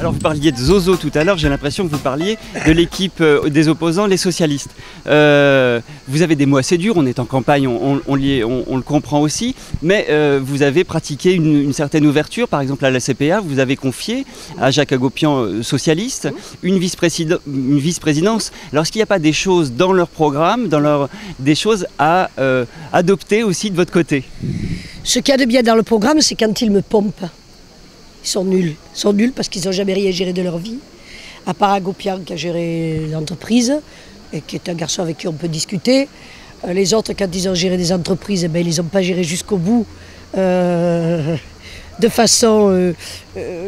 Alors vous parliez de Zozo tout à l'heure, j'ai l'impression que vous parliez de l'équipe des opposants, les socialistes. Vous avez des mots assez durs, on est en campagne, on le comprend aussi, mais vous avez pratiqué une certaine ouverture, par exemple à la CPA, vous avez confié à Jacques Hagopian, socialiste, une vice-présidence. Alors est-ce qu'il n'y a pas des choses dans leur programme, des choses à adopter aussi de votre côté? Ce qu'il y a de bien dans le programme, c'est quand ils me pompent. Ils sont nuls. Ils sont nuls parce qu'ils n'ont jamais rien géré de leur vie. À part Hagopian qui a géré l'entreprise et qui est un garçon avec qui on peut discuter. Les autres, quand ils ont géré des entreprises, ils les ont pas gérées jusqu'au bout de façon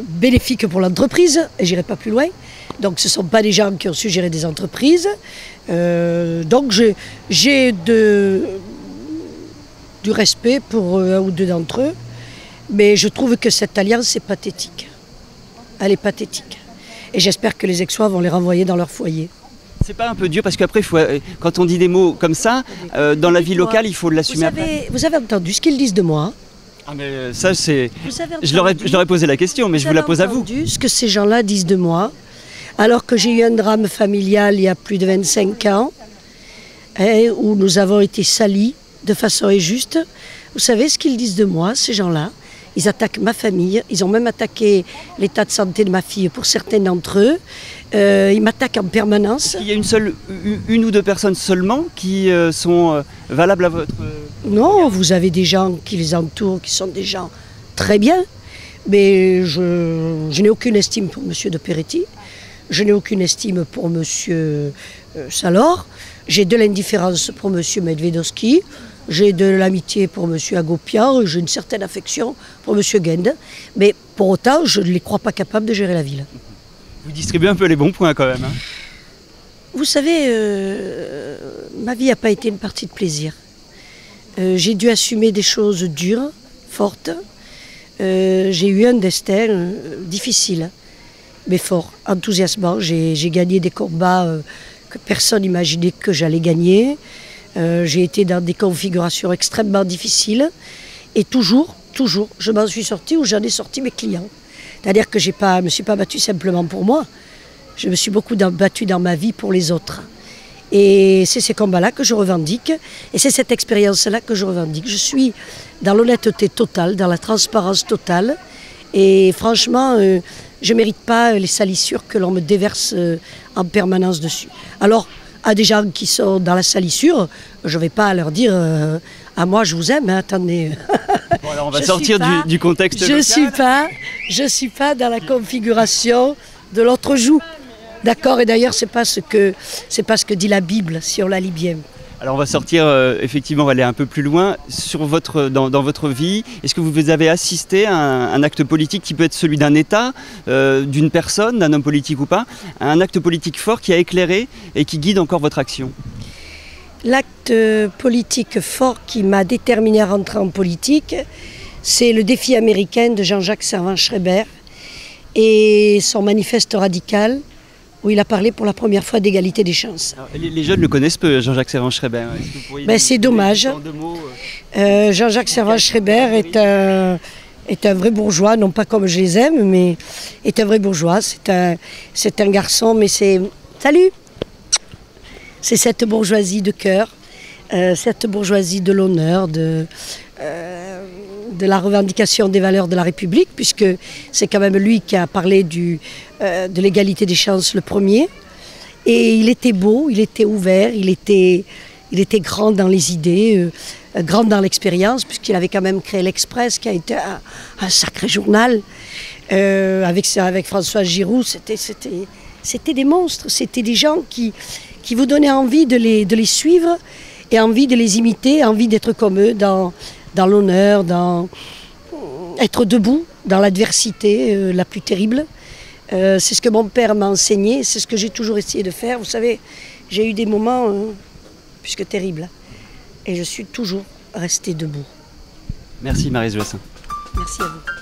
bénéfique pour l'entreprise. Et j'irai pas plus loin. Donc ce ne sont pas des gens qui ont su gérer des entreprises. Donc j'ai du respect pour un ou deux d'entre eux. Mais je trouve que cette alliance est pathétique. Elle est pathétique. Et j'espère que les Aixois vont les renvoyer dans leur foyer. C'est pas un peu dur parce qu'après, quand on dit des mots comme ça, dans la vie locale, il faut l'assumer après. Vous avez entendu ce qu'ils disent de moi? Ah mais ça c'est... Je leur ai posé la question, mais je vous la pose à vous. Vous avez entendu ce que ces gens-là disent de moi, alors que j'ai eu un drame familial il y a plus de 25 ans, où nous avons été salis de façon injuste. Vous savez ce qu'ils disent de moi, ces gens-là? Ils attaquent ma famille, ils ont même attaqué l'état de santé de ma fille pour certains d'entre eux. Ils m'attaquent en permanence. Il y a une ou deux personnes seulement qui sont valables à votre... Non, vous avez des gens qui les entourent, qui sont des gens très bien. Mais je n'ai aucune estime pour M. de Peretti. Je n'ai aucune estime pour M. Salor. J'ai de l'indifférence pour M. Medvedovski. J'ai de l'amitié pour M. Hagopian, j'ai une certaine affection pour M. Gende, mais pour autant, je ne les crois pas capables de gérer la ville. Vous distribuez un peu les bons points quand même. Hein. Vous savez, ma vie n'a pas été une partie de plaisir. J'ai dû assumer des choses dures, fortes. J'ai eu un destin difficile, mais fort, enthousiasmant. J'ai gagné des combats que personne n'imaginait que j'allais gagner. J'ai été dans des configurations extrêmement difficiles et toujours, je m'en suis sortie ou j'en ai sorti mes clients. C'est-à-dire que je ne me suis pas battue simplement pour moi, je me suis beaucoup battue dans ma vie pour les autres. Et c'est ces combats-là que je revendique et c'est cette expérience-là que je revendique. Je suis dans l'honnêteté totale, dans la transparence totale et franchement, je ne mérite pas les salissures que l'on me déverse en permanence dessus. Alors, à des gens qui sont dans la salissure, je ne vais pas leur dire à moi je vous aime, hein, attendez. Bon, alors on va sortir du contexte local. Je suis pas dans la configuration de l'autre joue. D'accord, et d'ailleurs c'est pas ce que dit la Bible, si on la lit bien. Alors on va sortir, effectivement, on va aller un peu plus loin. Dans votre vie, est-ce que vous avez assisté à un acte politique qui peut être celui d'un État, d'une personne, d'un homme politique ou pas, un acte politique fort qui a éclairé et qui guide encore votre action? L'acte politique fort qui m'a déterminé à rentrer en politique, c'est le défi américain de Jean-Jacques Servan-Schreiber et son manifeste radical, où il a parlé pour la première fois d'égalité des chances. Alors, les jeunes le connaissent peu, Jean-Jacques Servan-Schreiber. C'est dommage. Jean-Jacques Servan-Schreiber est un vrai bourgeois, non pas comme je les aime, mais est un vrai bourgeois. C'est un garçon, mais c'est... Salut! C'est cette bourgeoisie de cœur, cette bourgeoisie de l'honneur, de la revendication des valeurs de la République, puisque c'est quand même lui qui a parlé de l'égalité des chances le premier. Et il était beau, il était ouvert, il était grand dans les idées, grand dans l'expérience, puisqu'il avait quand même créé l'Express, qui a été un sacré journal. Avec François Giroud, c'était des monstres, c'était des gens qui vous donnaient envie de les suivre et envie de les imiter, envie d'être comme eux dans l'honneur, dans être debout dans l'adversité la plus terrible. C'est ce que mon père m'a enseigné, c'est ce que j'ai toujours essayé de faire. Vous savez, j'ai eu des moments plus que terribles et je suis toujours restée debout. Merci Maryse Joassin. Merci à vous.